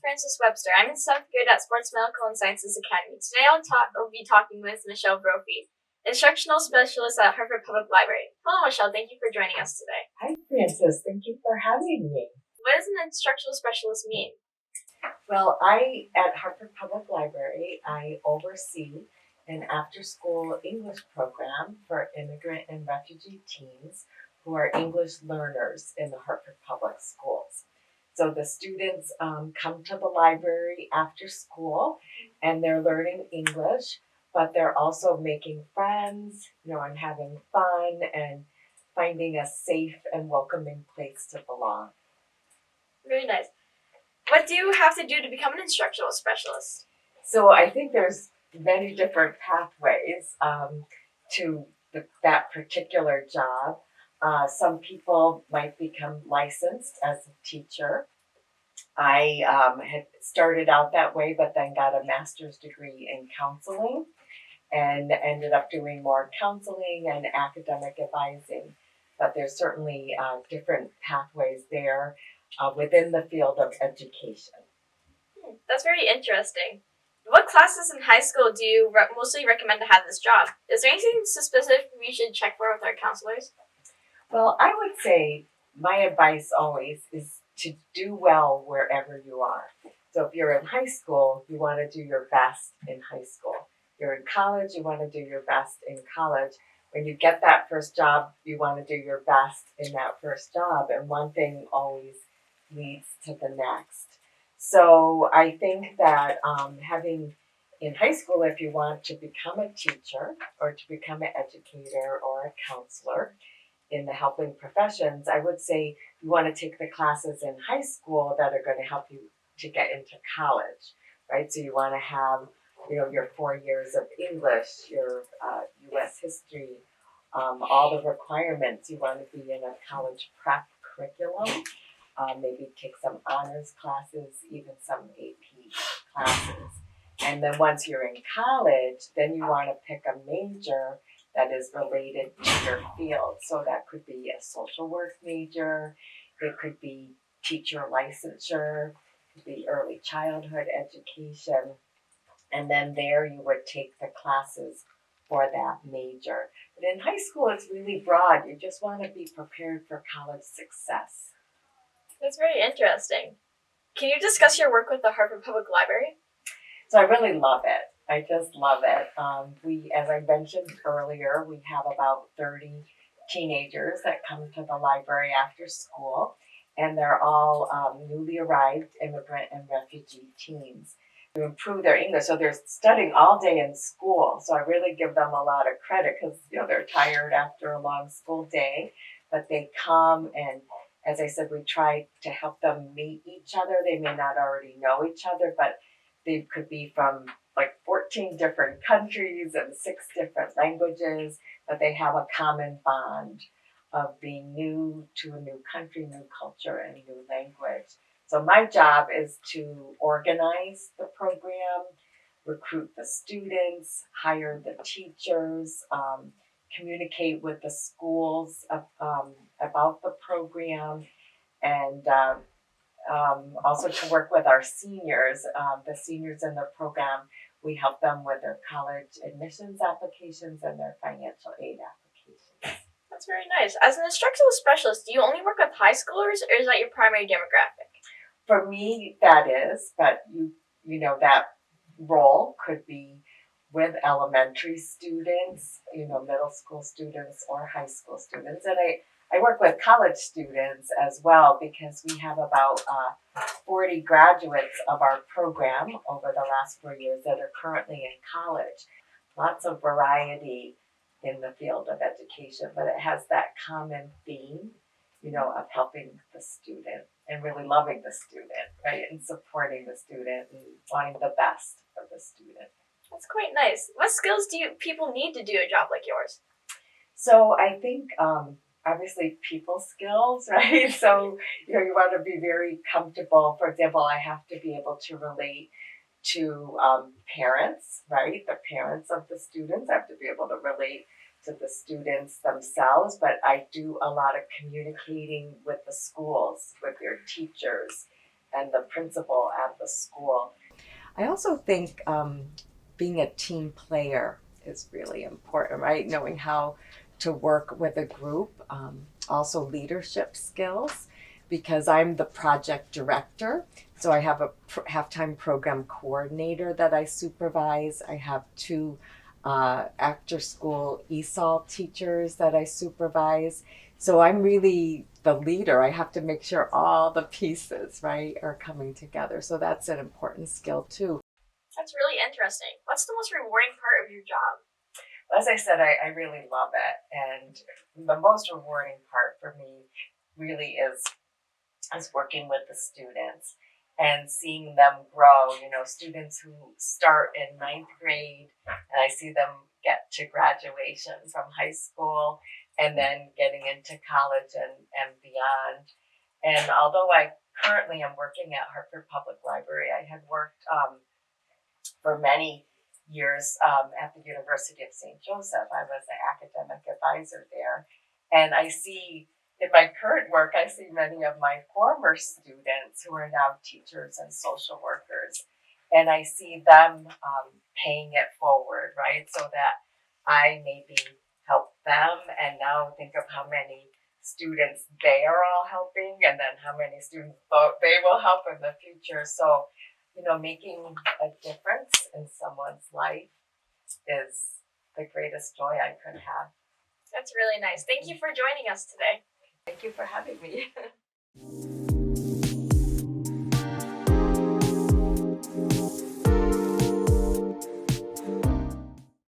Francis Webster. I'm in 7th grade at Sports Medical and Sciences Academy. Today I'll be talking with Michelle Brophy, Instructional Specialist at Hartford Public Library. Hello, Michelle. Thank you for joining us today. Hi, Francis. Thank you for having me. What does an Instructional Specialist mean? Well, at Hartford Public Library, I oversee an after-school English program for immigrant and refugee teens who are English learners in the Hartford Public Schools. So the students come to the library after school and they're learning English, but they're also making friends, and having fun and finding a safe and welcoming place to belong. Very nice. What do you have to do to become an Instructional Specialist? So I think there's many different pathways to that particular job. Some people might become licensed as a teacher. I had started out that way, but then got a master's degree in counseling and ended up doing more counseling and academic advising. But there's certainly different pathways there within the field of education. That's very interesting. What classes in high school do you mostly recommend to have this job? Is there anything specific we should check for with our counselors? Well, I would say my advice always is to do well wherever you are. So if you're in high school, you want to do your best in high school. You're in college, you want to do your best in college. When you get that first job, you want to do your best in that first job. And one thing always leads to the next. So I think that having in high school, if you want to become a teacher or to become an educator or a counselor in the helping professions, I would say you want to take the classes in high school that are going to help you to get into college, right? So you want to have, your 4 years of English, your U.S. history, all the requirements. You want to be in a college prep curriculum, maybe take some honors classes, even some AP classes. And then once you're in college, then you want to pick a major that is related to your field. So that could be a social work major, it could be teacher licensure, it could be early childhood education. And then there you would take the classes for that major. But in high school, it's really broad. You just want to be prepared for college success. That's very interesting. Can you discuss your work with the Hartford Public Library? So I really love it. I just love it. As I mentioned earlier, we have about 30 teenagers that come to the library after school, and they're all newly arrived immigrant and refugee teens to improve their English. So they're studying all day in school. So I really give them a lot of credit because they're tired after a long school day, but they come and, as I said, we try to help them meet each other. They may not already know each other, but they could be from like 14 different countries and 6 different languages, but they have a common bond of being new to a new country, new culture, and new language. So my job is to organize the program, recruit the students, hire the teachers, communicate with the schools about the program, and also to work with our seniors. The seniors in the program, we help them with their college admissions applications and their financial aid applications. That's very nice. As an instructional specialist, do you only work with high schoolers, or is that your primary demographic? For me, that is, but that role could be with elementary students, middle school students or high school students. And I work with college students as well because we have about 40 graduates of our program over the last 4 years that are currently in college. Lots of variety in the field of education, but it has that common theme, of helping the student and really loving the student, right? And supporting the student and wanting the best for the student. That's quite nice. What skills do people need to do a job like yours? So I think obviously people skills, right? So, you want to be very comfortable. For example, I have to be able to relate to parents, right? The parents of the students. I have to be able to relate to the students themselves, but I do a lot of communicating with the schools, with their teachers, and the principal at the school. I also think being a team player is really important, right? Knowing how to work with a group, also leadership skills, because I'm the project director. So I have a halftime program coordinator that I supervise. I have two after school ESOL teachers that I supervise. So I'm really the leader. I have to make sure all the pieces, right, are coming together. So that's an important skill too. That's really interesting. What's the most rewarding part of your job? As I said, I really love it. And the most rewarding part for me really is working with the students and seeing them grow. You know, students who start in ninth grade, and I see them get to graduation from high school and then getting into college and beyond. And although I currently am working at Hartford Public Library, I had worked for many years at the University of St. Joseph. I was an academic advisor there. And I see in my current work, I see many of my former students who are now teachers and social workers. And I see them paying it forward, right? So that I maybe help them and now think of how many students they are all helping and then how many students they will help in the future. So, you know, making a difference in someone's life is the greatest joy I could have. That's really nice. Thank you for joining us today. Thank you for having me.